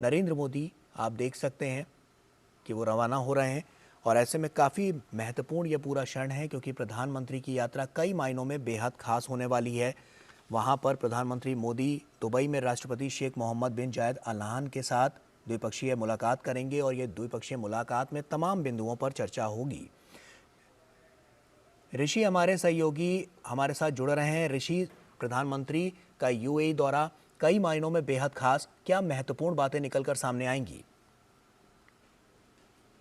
नरेंद्र मोदी आप देख सकते हैं कि वो रवाना हो रहे हैं और ऐसे में काफ़ी महत्वपूर्ण ये पूरा क्षण है क्योंकि प्रधानमंत्री की यात्रा कई मायनों में बेहद खास होने वाली है। वहां पर प्रधानमंत्री मोदी दुबई में राष्ट्रपति शेख मोहम्मद बिन जायद अल नहयान के साथ द्विपक्षीय मुलाकात करेंगे और ये द्विपक्षीय मुलाकात में तमाम बिंदुओं पर चर्चा होगी। ऋषि हमारे सहयोगी हमारे साथ जुड़ रहे हैं। ऋषि, प्रधानमंत्री का यूएई दौरा कई मायनों में बेहद खास, क्या महत्वपूर्ण बातें निकलकर सामने आएंगी?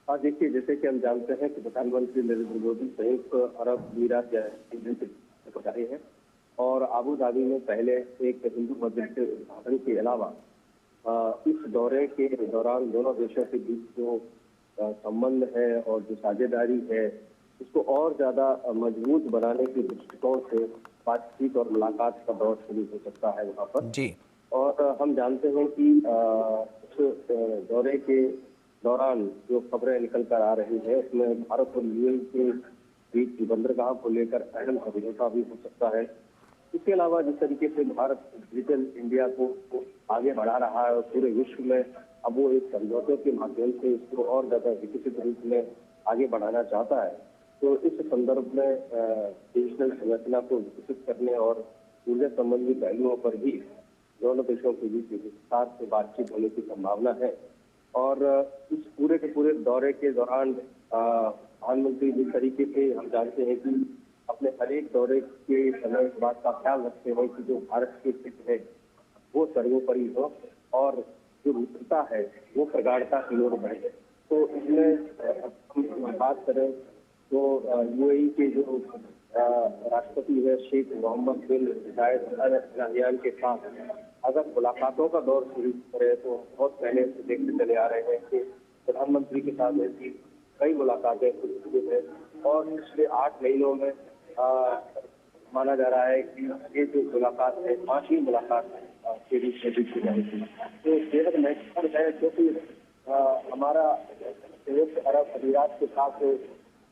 हाँ, देखिए, जैसे कि हम जानते हैं कि प्रधानमंत्री नरेंद्र मोदी संयुक्त अरब अमीरात जा रहे हैं और आबू धाबी में पहले एक हिंदू मंदिर के उद्घाटन के अलावा इस दौरे के दौरान दोनों देशों के बीच जो संबंध है और जो साझेदारी है उसको और ज्यादा मजबूत बनाने के दृष्टिकोण से बातचीत और मुलाकात का दौर शुरू हो सकता है वहाँ पर। जी। और हम जानते हैं कि इस दौरे के दौरान जो खबरें निकल कर आ रही है उसमें भारत और यूएई के बीच बंदरगाह को लेकर अहम समझौता भी हो सकता है। इसके अलावा जिस तरीके से भारत डिजिटल इंडिया को आगे बढ़ा रहा है और पूरे विश्व में अब वो एक समझौते के माध्यम से इसको और ज्यादा विकसित रूप में आगे बढ़ाना चाहता है, तो इस संदर्भ में डिजिटल संरचना को विकसित करने और ऊर्जा संबंधी पहलुओं पर भी दोनों देशों के बीच विस्तार से बातचीत होने की संभावना है। और इस पूरे के पूरे दौरे के दौरान प्रधानमंत्री जिस तरीके से हम जानते हैं कि अपने हर एक दौरे के समय इस बात का ख्याल रखते हैं कि जो भारत के हित है वो सर्वोपरि हो और जो मित्रता है वो प्रगाढ़ता की ओर बढ़े। तो इसमें हम बात करें तो यूएई के जो राष्ट्रपति है शेख मोहम्मद बिन जायद अल नहयान के साथ अगर मुलाकातों का दौर शुरू करें तो बहुत पहले से देखते चले आ रहे हैं कि प्रधानमंत्री के साथ ऐसी कई मुलाकातें हुई हैं और पिछले 8 महीनों में माना जा रहा है कि ये जो मुलाकात है 5वीं मुलाकात के बीच में की जाएगी। तो बेहद महत्वपूर्ण है क्योंकि हमारा संयुक्त अरब अमीरात के साथ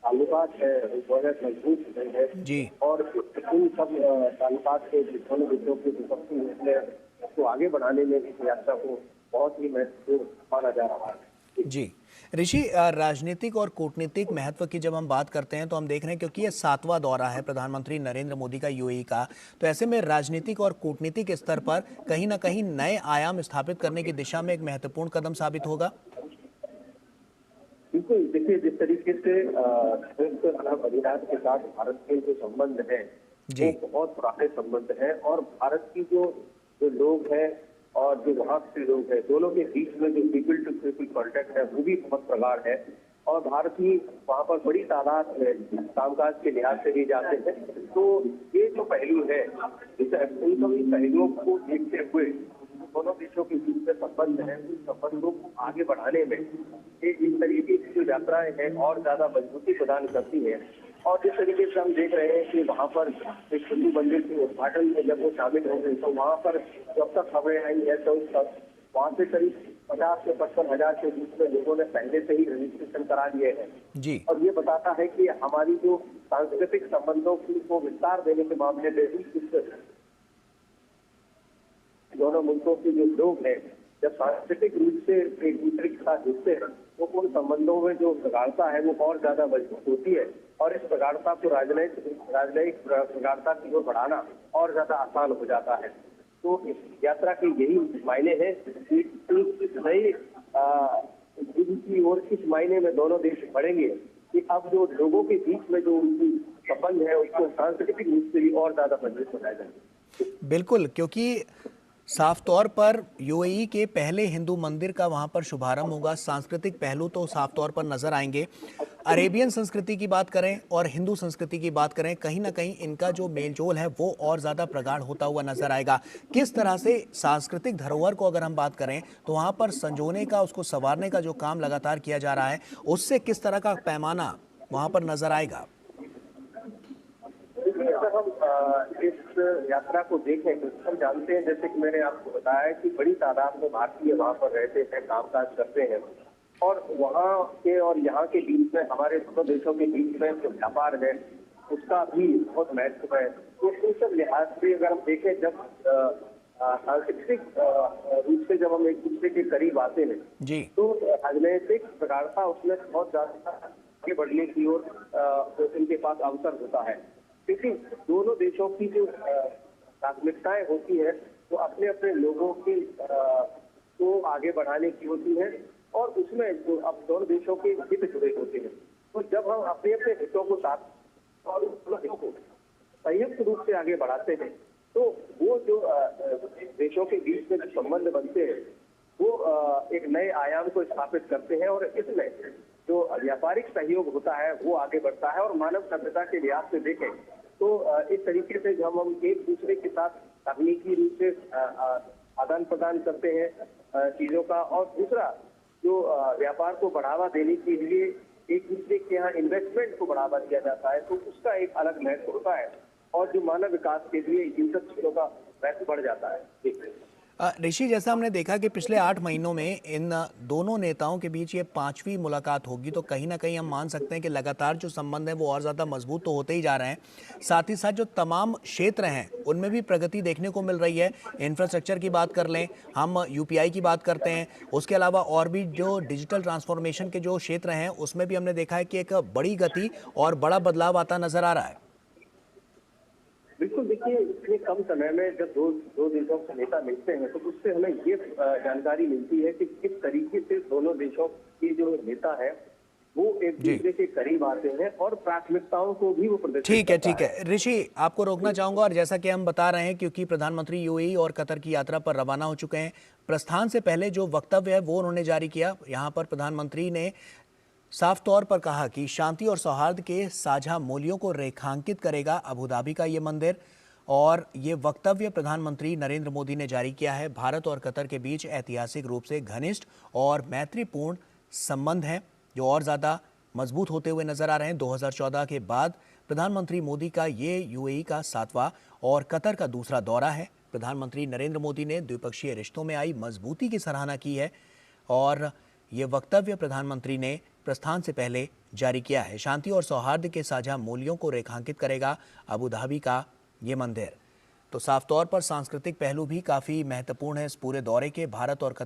ताल्लुकात है बहुत मजबूत है जी। और इन सब ताल्लुकात के दोनों देशों के द्विपक्षीय उसको आगे बढ़ाने में इस यात्रा को बहुत ही महत्वपूर्ण माना जा रहा है। जी ऋषि, राजनीतिक और कूटनीतिक महत्व की जब हम बात करते हैं तो हम देख रहे हैं क्योंकि ये 7वां दौरा है प्रधानमंत्री नरेंद्र मोदी का यूएई का, तो ऐसे में राजनीतिक और कूटनीतिक स्तर पर कहीं ना कहीं नए आयाम स्थापित करने की दिशा में एक महत्वपूर्ण कदम साबित होगा। बिल्कुल, देखिए, जिस तरीके से संयुक्त अरब अमीरात के साथ भारत के जो संबंध है वो बहुत पुराने संबंध है और भारत की जो लोग हैं और जो वहाँ के लोग हैं दोनों के बीच में जो पीपल टू पीपल कॉन्टेक्ट है वो भी बहुत प्रगाढ़ है और भारतीय वहाँ पर बड़ी तादाद में कामकाज के लिहाज से भी जाते हैं। तो ये जो पहलू है इन सभी पहलुओं को देखते हुए दोनों देशों के बीच में संबंध है उन संबंधों को आगे बढ़ाने में ये इस तरीके की जो यात्राएं हैं और ज्यादा मजबूती प्रदान करती है। और जिस तरीके से हम देख रहे हैं कि वहाँ पर एक हिंदू मंदिर के उद्घाटन में जब वो शामिल हो गए तो वहाँ पर जब तक खबरें आई है तो वहाँ से करीब 50 से 55 हजार के बीच में लोगों ने पहले से ही रजिस्ट्रेशन करा लिए हैं जी। और ये बताता है कि हमारी जो सांस्कृतिक संबंधों को विस्तार देने के मामले में भी इस दोनों मुल्कों के जो लोग हैं जब सांस्कृतिक रूप से एक दूसरे के साथ जुड़ते हैं तो उन संबंधों में जो प्रगाढ़ता है वो और ज्यादा मजबूत होती है और इस प्रगाढ़ता को राजनयिक प्रगाढ़ता की ओर बढ़ाना और ज्यादा आसान हो जाता है। तो इस यात्रा के यही मायने हैं कि नई की ओर इस मायने में दोनों देश बढ़ेंगे कि अब जो लोगों के बीच में जो उनकी संबंध है उसको सांस्कृतिक रूप से भी और ज्यादा मजबूत बनाया जाए। बिल्कुल, क्योंकि साफ तौर पर यूएई के पहले हिंदू मंदिर का वहां पर शुभारंभ होगा। सांस्कृतिक पहलू तो साफ तौर पर नजर आएंगे। अरेबियन संस्कृति की बात करें और हिंदू संस्कृति की बात करें, कहीं ना कहीं इनका जो मेलजोल है वो और ज्यादा प्रगाढ़ होता हुआ नजर आएगा। किस तरह से सांस्कृतिक धरोहर को अगर हम बात करें तो वहां पर संजोने का, उसको संवारने का जो काम लगातार किया जा रहा है उससे किस तरह का पैमाना वहां पर नजर आएगा? अगर हम इस यात्रा को देखें तो हम जानते हैं, जैसे कि मैंने आपको बताया कि बड़ी तादाद में भारतीय वहाँ पर रहते हैं, कामकाज करते हैं और वहाँ के और यहाँ के बीच में हमारे दोनों देशों के बीच में जो व्यापार है उसका भी बहुत महत्व है। तो इन सब लिहाज से अगर हम देखें जब सांस्कृतिक रूप से जब हम एक दूसरे के करीब आते हैं जी। तो राजनीतिक प्रगाढ़ता उसमें बहुत ज्यादा आगे बढ़ने की ओर इनके पास अवसर होता है, क्योंकि दोनों देशों की जो प्राथमिकताएं होती है वो अपने अपने लोगों के को आगे बढ़ाने की होती है, और उसमें जो अब दोनों देशों के हित जुड़े होते हैं। तो जब हम अपने अपने हितों को साथ और उन हितों को संयुक्त रूप से आगे बढ़ाते हैं, तो वो जो देशों के बीच में जो संबंध बनते हैं वो एक नए आयाम को स्थापित करते हैं, और इसमें जो व्यापारिक सहयोग होता है वो आगे बढ़ता है। और मानव सभ्यता के लिहाज से देखें तो इस तरीके से जब हम एक दूसरे के साथ तकनीकी रूप से आदान प्रदान करते हैं चीजों का, और दूसरा जो व्यापार को बढ़ावा देने के लिए एक दूसरे के यहाँ इन्वेस्टमेंट को बढ़ावा दिया जाता है, तो उसका एक अलग महत्व होता है, और जो मानव विकास के लिए इन सब चीजों का महत्व बढ़ जाता है। ऋषि, जैसा हमने देखा कि पिछले 8 महीनों में इन दोनों नेताओं के बीच ये 5वीं मुलाकात होगी, तो कहीं ना कहीं हम मान सकते हैं कि लगातार जो संबंध है वो और ज़्यादा मजबूत तो होते ही जा रहे हैं। साथ ही साथ जो तमाम क्षेत्र हैं उनमें भी प्रगति देखने को मिल रही है। इंफ्रास्ट्रक्चर की बात कर लें, हम यूपीआई की बात करते हैं, उसके अलावा और भी जो डिजिटल ट्रांसफॉर्मेशन के जो क्षेत्र हैं उसमें भी हमने देखा है कि एक बड़ी गति और बड़ा बदलाव आता नजर आ रहा है। बिल्कुल, देखिए इतने कम समय में जब दो देशों के नेता मिलते हैं तो उससे हमें ये जानकारी मिलती है कि किस तरीके से दोनों देशों के जो नेता है वो एक दूसरे के करीब आते हैं और प्राथमिकताओं को भी वो प्रदर्शित करता ठीक है ऋषि, आपको रोकना चाहूंगा, और जैसा कि हम बता रहे हैं क्योंकि प्रधानमंत्री यूएई और कतर की यात्रा पर रवाना हो चुके हैं, प्रस्थान से पहले जो वक्तव्य है वो उन्होंने जारी किया। यहाँ पर प्रधानमंत्री ने साफ तौर पर कहा कि शांति और सौहार्द के साझा मूल्यों को रेखांकित करेगा अबू धाबी का ये मंदिर, और ये वक्तव्य प्रधानमंत्री नरेंद्र मोदी ने जारी किया है। भारत और कतर के बीच ऐतिहासिक रूप से घनिष्ठ और मैत्रीपूर्ण संबंध हैं जो और ज़्यादा मजबूत होते हुए नजर आ रहे हैं। 2014 के बाद प्रधानमंत्री मोदी का ये यूएई का 7वां और कतर का दूसरा दौरा है। प्रधानमंत्री नरेंद्र मोदी ने द्विपक्षीय रिश्तों में आई मजबूती की सराहना की है, और ये वक्तव्य प्रधानमंत्री ने प्रस्थान से पहले जारी किया है। शांति और सौहार्द के साझा मूल्यों को रेखांकित करेगा अबू धाबी का ये मंदिर। तो साफ तौर पर सांस्कृतिक पहलू भी काफ़ी महत्वपूर्ण है इस पूरे दौरे के। भारत और कतर